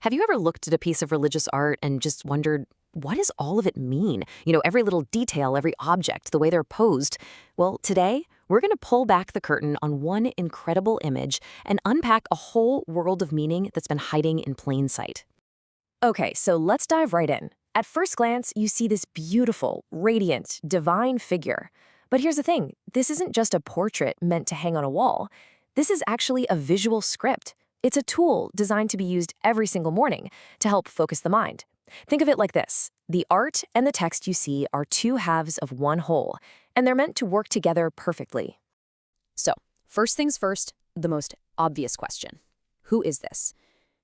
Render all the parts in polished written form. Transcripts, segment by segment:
Have you ever looked at a piece of religious art and just wondered, what does all of it mean? Every little detail, every object, the way they're posed. Well, today, we're going to pull back the curtain on one incredible image and unpack a whole world of meaning that's been hiding in plain sight. Okay, so let's dive right in. At first glance, you see this beautiful, radiant, divine figure. But here's the thing, this isn't just a portrait meant to hang on a wall. This is actually a visual script. It's a tool designed to be used every single morning to help focus the mind. Think of it like this. The art and the text you see are two halves of one whole, and they're meant to work together perfectly. So, first things first, the most obvious question. Who is this?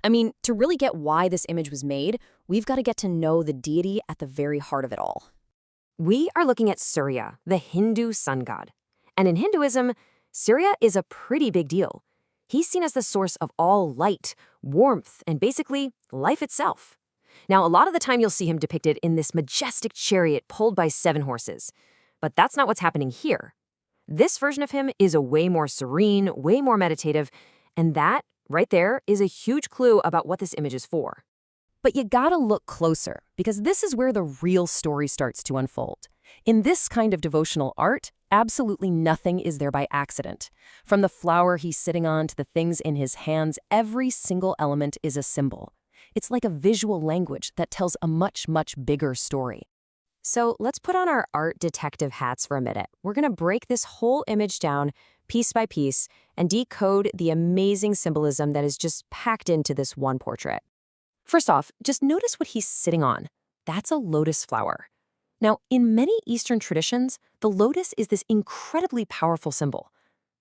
To really get why this image was made, we've got to get to know the deity at the very heart of it all. We are looking at Surya, the Hindu sun god. And in Hinduism, Surya is a pretty big deal. He's seen as the source of all light, warmth, and basically life itself. Now, a lot of the time you'll see him depicted in this majestic chariot pulled by 7 horses. But that's not what's happening here. This version of him is a way more serene, way more meditative, and that, right there, is a huge clue about what this image is for. But you gotta look closer, because this is where the real story starts to unfold. In this kind of devotional art, absolutely nothing is there by accident. From the flower he's sitting on to the things in his hands, every single element is a symbol. It's like a visual language that tells a much, much bigger story. So let's put on our art detective hats for a minute. We're gonna break this whole image down piece by piece and decode the amazing symbolism that is just packed into this one portrait. First off, just notice what he's sitting on. That's a lotus flower. Now, in many Eastern traditions, the lotus is this incredibly powerful symbol.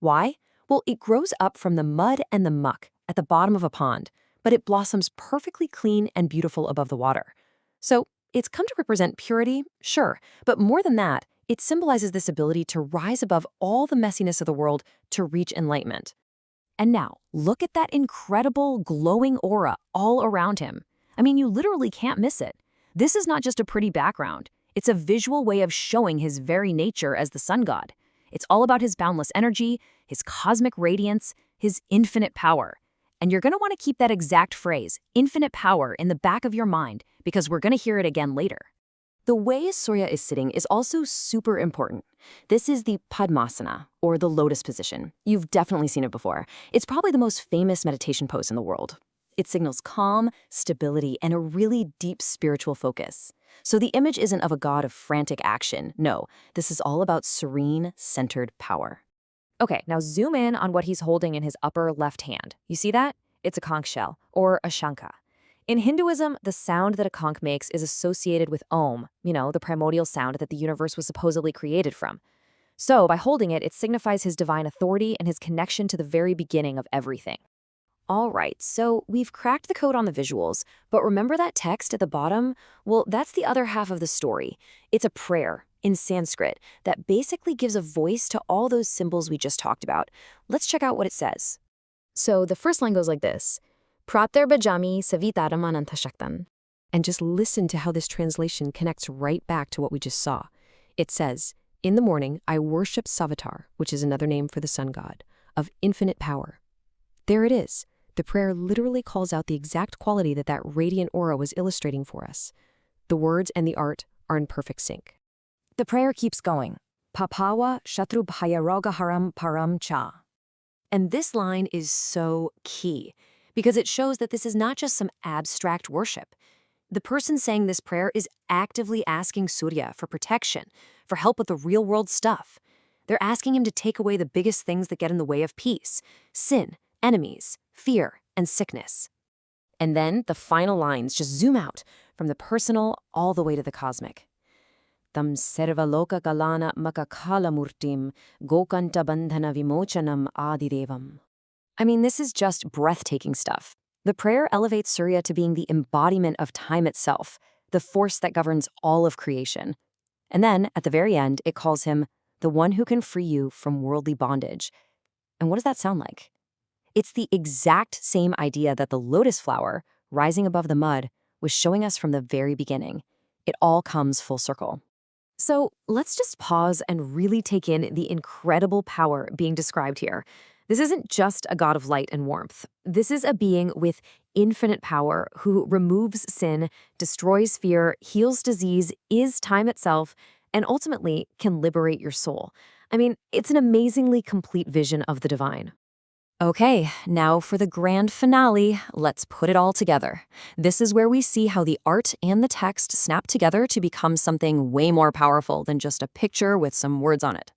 Why? Well, it grows up from the mud and the muck at the bottom of a pond, but it blossoms perfectly clean and beautiful above the water. So, it's come to represent purity, sure, but more than that, it symbolizes this ability to rise above all the messiness of the world to reach enlightenment. And now, look at that incredible glowing aura all around him. You literally can't miss it. This is not just a pretty background. It's a visual way of showing his very nature as the sun god. It's all about his boundless energy, his cosmic radiance, his infinite power. And you're going to want to keep that exact phrase, infinite power, in the back of your mind, because we're going to hear it again later. The way Surya is sitting is also super important. This is the Padmasana, or the lotus position. You've definitely seen it before. It's probably the most famous meditation pose in the world. It signals calm, stability, and a really deep spiritual focus. So the image isn't of a god of frantic action. No, this is all about serene, centered power. Okay, now zoom in on what he's holding in his upper left hand. You see that? It's a conch shell, or a shankha. In Hinduism, the sound that a conch makes is associated with Om, the primordial sound that the universe was supposedly created from. So, by holding it, it signifies his divine authority and his connection to the very beginning of everything. All right, so we've cracked the code on the visuals, but remember that text at the bottom? Well, that's the other half of the story. It's a prayer in Sanskrit that basically gives a voice to all those symbols we just talked about. Let's check out what it says. So the first line goes like this, Pratyar bhajami savitaram ananta shaktan. And just listen to how this translation connects right back to what we just saw. It says, in the morning, I worship Savitar, which is another name for the sun god, of infinite power. There it is. The prayer literally calls out the exact quality that radiant aura was illustrating for us. The words and the art are in perfect sync. The prayer keeps going. Papawa shatru bhayarogaharam param cha. And this line is so key, because it shows that this is not just some abstract worship. The person saying this prayer is actively asking Surya for protection, for help with the real-world stuff. They're asking him to take away the biggest things that get in the way of peace, sin, enemies, fear, and sickness. And then the final lines just zoom out from the personal all the way to the cosmic. Tam serva loka galana makakala murtim gokanta bandhana vimochanam adidevam. This is just breathtaking stuff. The prayer elevates Surya to being the embodiment of time itself, the force that governs all of creation. And then, at the very end, it calls him the one who can free you from worldly bondage. And what does that sound like? It's the exact same idea that the lotus flower, rising above the mud, was showing us from the very beginning. It all comes full circle. So let's just pause and really take in the incredible power being described here. This isn't just a god of light and warmth. This is a being with infinite power who removes sin, destroys fear, heals disease, is time itself, and ultimately can liberate your soul. I mean, it's an amazingly complete vision of the divine. Okay, now for the grand finale, let's put it all together. This is where we see how the art and the text snap together to become something way more powerful than just a picture with some words on it.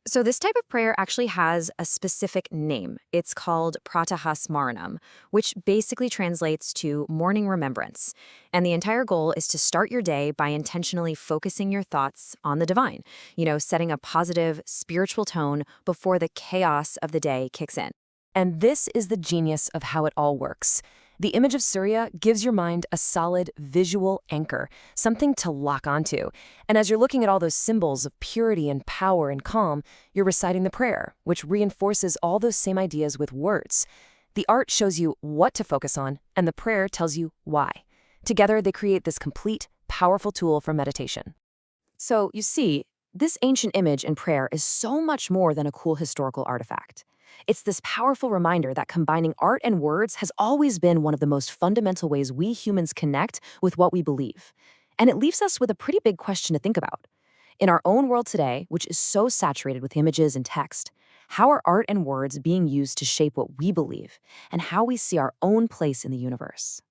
So this type of prayer actually has a specific name. It's called pratahasmaranam, which basically translates to morning remembrance. And the entire goal is to start your day by intentionally focusing your thoughts on the divine, setting a positive, spiritual tone before the chaos of the day kicks in. And this is the genius of how it all works. The image of Surya gives your mind a solid visual anchor, something to lock onto. And as you're looking at all those symbols of purity and power and calm, you're reciting the prayer, which reinforces all those same ideas with words. The art shows you what to focus on, and the prayer tells you why. Together, they create this complete, powerful tool for meditation. So, you see, this ancient image in prayer is so much more than a cool historical artifact. It's this powerful reminder that combining art and words has always been one of the most fundamental ways we humans connect with what we believe. And it leaves us with a pretty big question to think about. In our own world today, which is so saturated with images and text, how are art and words being used to shape what we believe and how we see our own place in the universe?